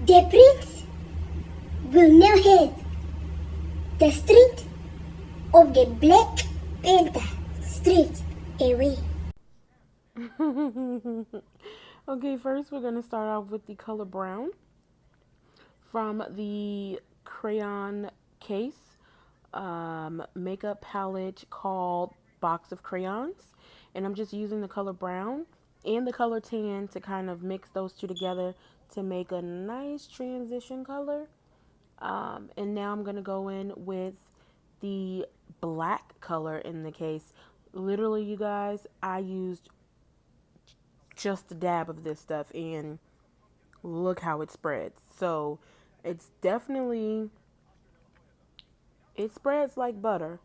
The prince will now head the street of the Black Panther straight away. Okay, first we're going to start off with the color brown from the Crayon case makeup palette called Box of Crayons. And I'm just using the color brown and the color tan to kind of mix those two together to make a nice transition color. And now I'm going to go in with the black color in the case. Literally, you guys, I used just a dab of this stuff and look how it spreads. So it's definitely, it spreads like butter.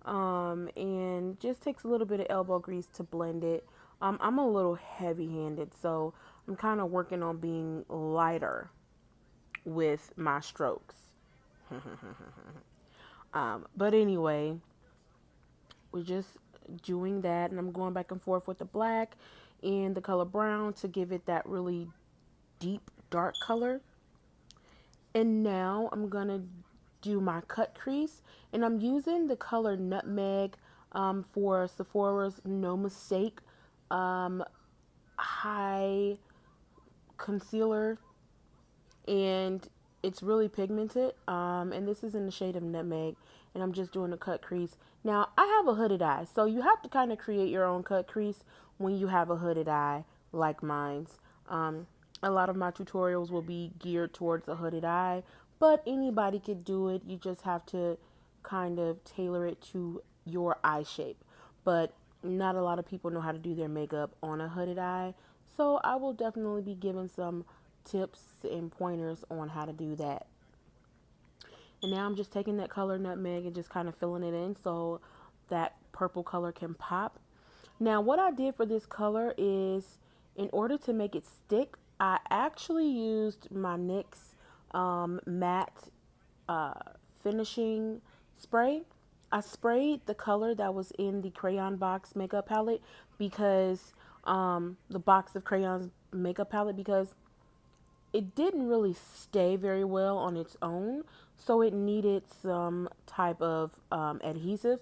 And just takes a little bit of elbow grease to blend it. I'm a little heavy handed, so I'm kind of working on being lighter with my strokes. But anyway, we're just doing that, and I'm going back and forth with the black and the color brown to give it that really deep dark color. And now I'm gonna do my cut crease, and I'm using the color Nutmeg for Sephora's No Mistake high concealer, and it's really pigmented, and this is in the shade of Nutmeg, and I'm just doing a cut crease. Now I have a hooded eye, so you have to kind of create your own cut crease when you have a hooded eye like mine's. A lot of my tutorials will be geared towards a hooded eye, but anybody could do it. You just have to kind of tailor it to your eye shape. But not a lot of people know how to do their makeup on a hooded eye, so I will definitely be giving some tips and pointers on how to do that. And now I'm just taking that color Nutmeg and just kind of filling it in so that purple color can pop. Now what I did for this color is, in order to make it stick, I actually used my NYX matte finishing spray. I sprayed the color that was in the Crayon box makeup palette because the box of crayons makeup palette, because it didn't really stay very well on its own, so it needed some type of adhesive,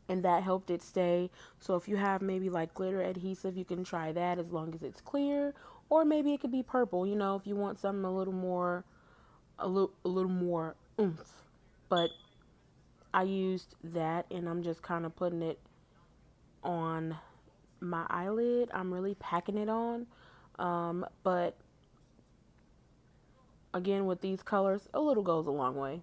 and that helped it stay. So if you have maybe like glitter adhesive, you can try that as long as it's clear, or maybe it could be purple, you know, if you want something a little more oomph. But I used that, and I'm just kind of putting it on my eyelid. I'm really packing it on. But again, with these colors, a little goes a long way.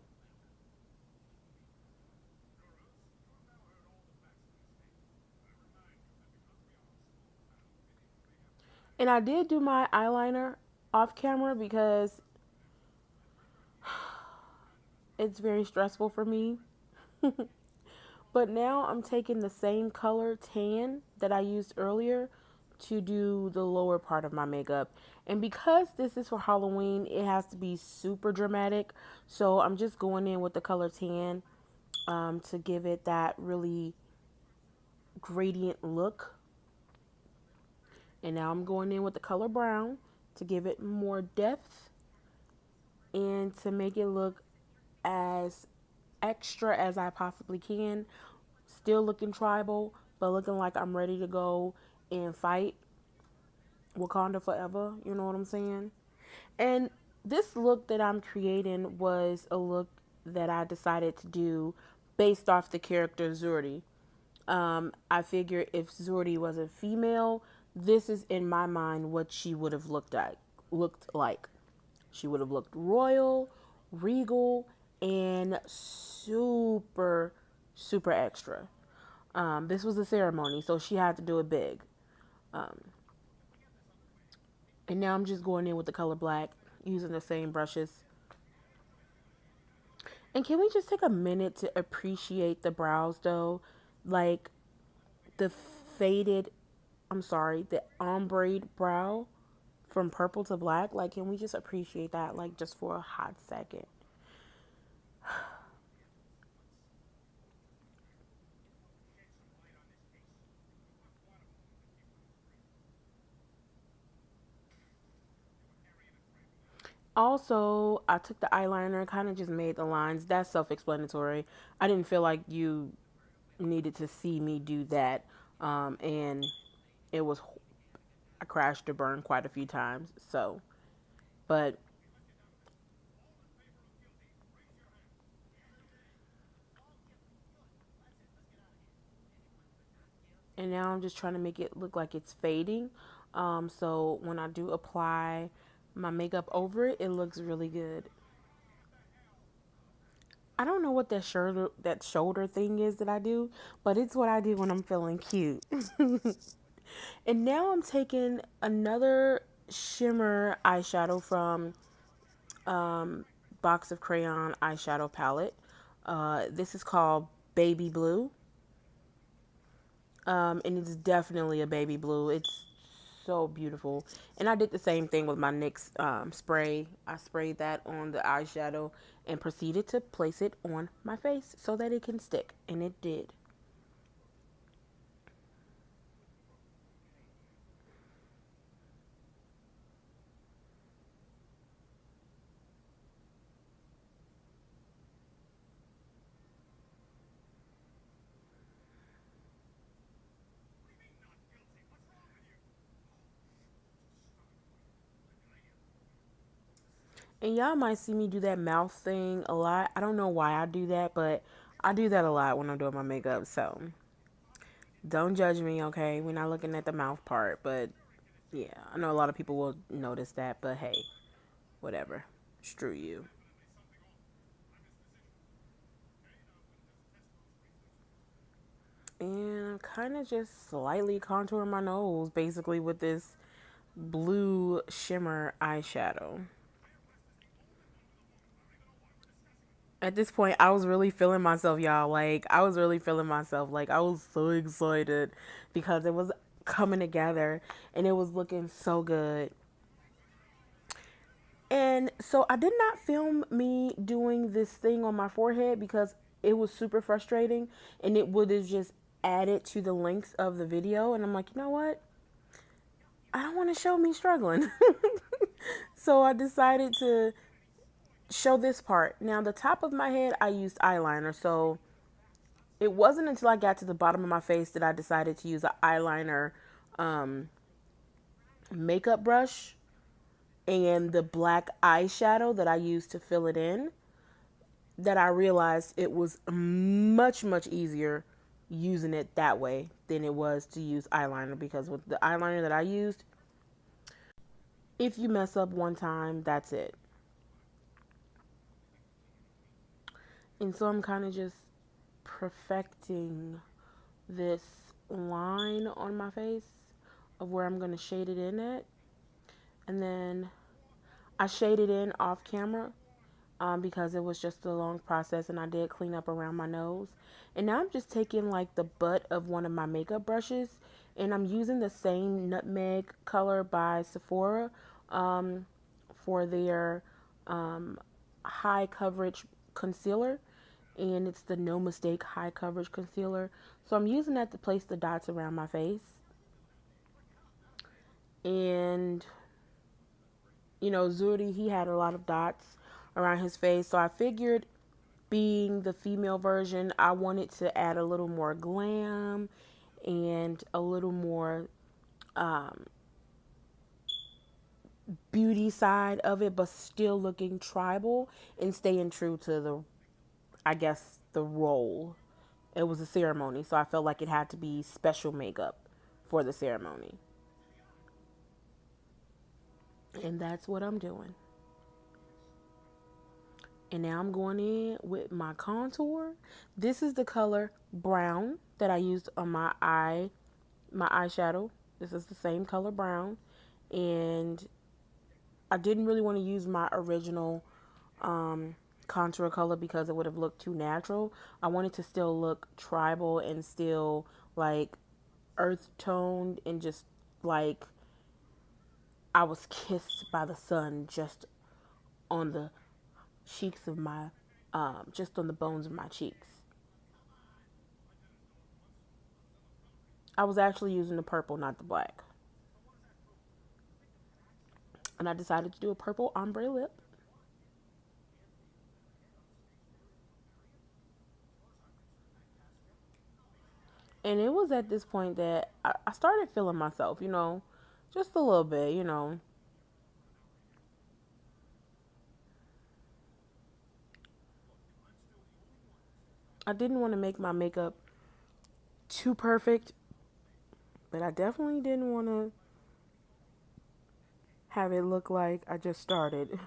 And I did do my eyeliner off camera because it's very stressful for me. But now I'm taking the same color tan that I used earlier to do the lower part of my makeup. And because this is for Halloween, it has to be super dramatic. So I'm just going in with the color tan to give it that really gradient look. And now I'm going in with the color brown to give it more depth and to make it look as extra as I possibly can. Still looking tribal, but looking like I'm ready to go and fight Wakanda forever. You know what I'm saying? And this look that I'm creating was a look that I decided to do based off the character Zuri. I figure if Zuri was a female, this is in my mind what she would have looked like. Looked like she would have looked royal, regal, and super, super extra. This was a ceremony, so she had to do it big. Um, and now I'm just going in with the color black, using the same brushes. And can we just take a minute to appreciate the brows though? Like the faded, I'm sorry, the ombre brow from purple to black. Like, can we just appreciate that, like, just for a hot second? Also, I took the eyeliner, kind of just made the lines. That's self-explanatory. I didn't feel like you needed to see me do that. And it was, I crashed or burned quite a few times. So, but, and now I'm just trying to make it look like it's fading. So when I do apply my makeup over it, it looks really good. I don't know what that shoulder thing is that I do, but it's what I do when I'm feeling cute. And now I'm taking another shimmer eyeshadow from Box of Crayon eyeshadow palette. This is called Baby Blue. And it's definitely a baby blue. It's so beautiful. And I did the same thing with my NYX spray. I sprayed that on the eyeshadow and proceeded to place it on my face so that it can stick. And it did. And y'all might see me do that mouth thing a lot. I don't know why I do that, but I do that a lot when I'm doing my makeup. So don't judge me, okay? We're not looking at the mouth part, but yeah, I know a lot of people will notice that, but hey, whatever. Screw you. And I'm kind of just slightly contouring my nose basically with this blue shimmer eyeshadow. At this point, I was really feeling myself, y'all. Like, I was really feeling myself. Like, I was so excited because it was coming together and it was looking so good. And so I did not film me doing this thing on my forehead because it was super frustrating and it would have just added to the length of the video. And I'm like, you know what? I don't want to show me struggling. So I decided to show this part. Now, the top of my head, I used eyeliner. So it wasn't until I got to the bottom of my face that I decided to use an eyeliner um, makeup brush and the black eyeshadow that I used to fill it in that I realized it was much, much easier using it that way than it was to use eyeliner, because with the eyeliner that I used, if you mess up one time, that's it. And so I'm kind of just perfecting this line on my face of where I'm going to shade it in at. And then I shaded in off camera because it was just a long process and I did clean up around my nose. And now I'm just taking like the butt of one of my makeup brushes and I'm using the same Nutmeg color by Sephora for their high coverage concealer. And it's the No Mistake High Coverage Concealer. So I'm using that to place the dots around my face. And, you know, Zuri, he had a lot of dots around his face. So I figured, being the female version, I wanted to add a little more glam and a little more beauty side of it, but still looking tribal and staying true to the, I guess, the role. It was a ceremony, so I felt like it had to be special makeup for the ceremony. And that's what I'm doing. And now I'm going in with my contour. This is the color brown that I used on my eyeshadow. This is the same color brown. And I didn't really want to use my original contour color because it would have looked too natural. I wanted to still look tribal and still like earth toned and just like I was kissed by the sun just on the cheeks of my, just on the bones of my cheeks. I was actually using the purple, not the black. And I decided to do a purple ombre lip. And it was at this point that I started feeling myself, just a little bit, I didn't want to make my makeup too perfect, but I definitely didn't want to have it look like I just started.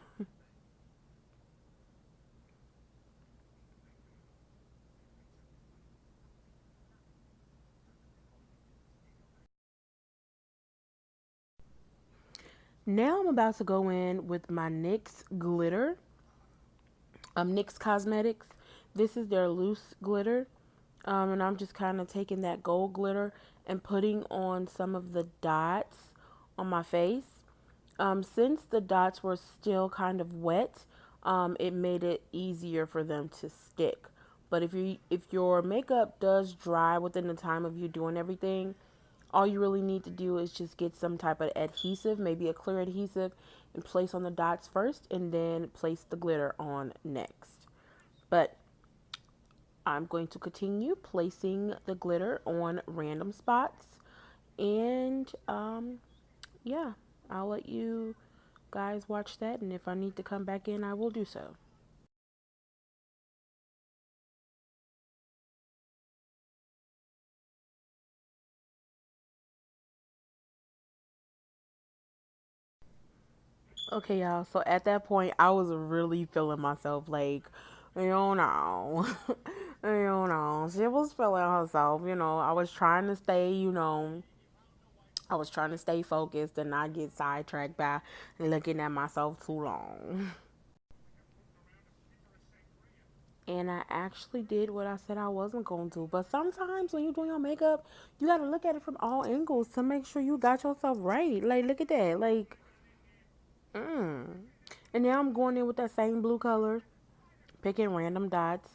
Now I'm about to go in with my NYX glitter, NYX Cosmetics. This is their loose glitter, and I'm just kind of taking that gold glitter and putting on some of the dots on my face. Since the dots were still kind of wet, it made it easier for them to stick. But if your makeup does dry within the time of you doing everything, all you really need to do is just get some type of adhesive, maybe a clear adhesive, and place on the dots first, and then place the glitter on next. But I'm going to continue placing the glitter on random spots, and yeah, I'll let you guys watch that, and if I need to come back in, I will do so. Okay, y'all. So at that point, I was really feeling myself like, she was feeling herself. I was trying to stay, I was trying to stay focused and not get sidetracked by looking at myself too long. And I actually did what I said I wasn't going to. But sometimes when you're doing your makeup, you got to look at it from all angles to make sure you got yourself right. Like, look at that. Like, mm. And now I'm going in with that same blue color, picking random dots.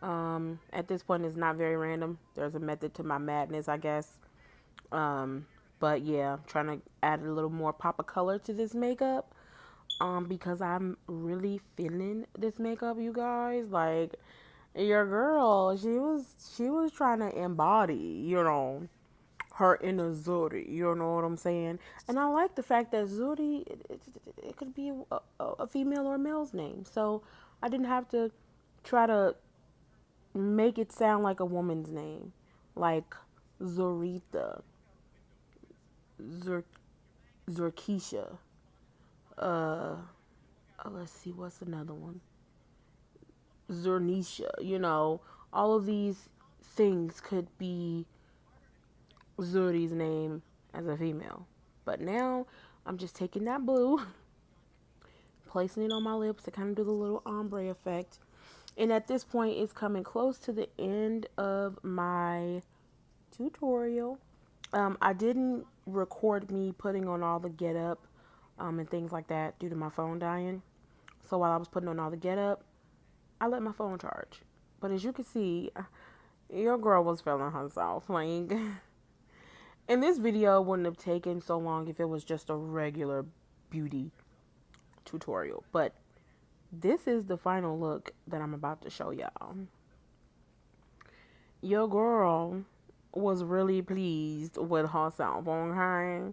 At this point, it's not very random. There's a method to my madness, I guess. Um, but yeah, trying to add a little more pop of color to this makeup. Because I'm really feeling this makeup, you guys. Like, your girl, she was trying to embody, her inner Zuri. You know what I'm saying? And I like the fact that Zuri, it could be a female or a male's name. So I didn't have to try to make it sound like a woman's name, like Zorita, Zur, Zurkisha. Uh, let's see, what's another one? Zernisha. All of these things could be Zuri's name as a female. But now I'm just taking that blue, placing it on my lips to kind of do the little ombre effect. And at this point, it's coming close to the end of my tutorial. I didn't record me putting on all the get up and things like that due to my phone dying. So while I was putting on all the get up, I let my phone charge. But as you can see, your girl was feeling herself. Like, and this video wouldn't have taken so long if it was just a regular beauty tutorial. But this is the final look that I'm about to show y'all. Your girl was really pleased with herself, okay?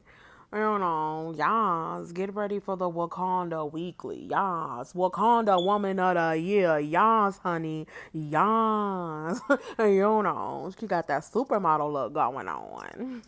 Yas, get ready for the Wakanda Weekly. Yas, Wakanda Woman of the Year. Yas, honey. Yas. She got that supermodel look going on.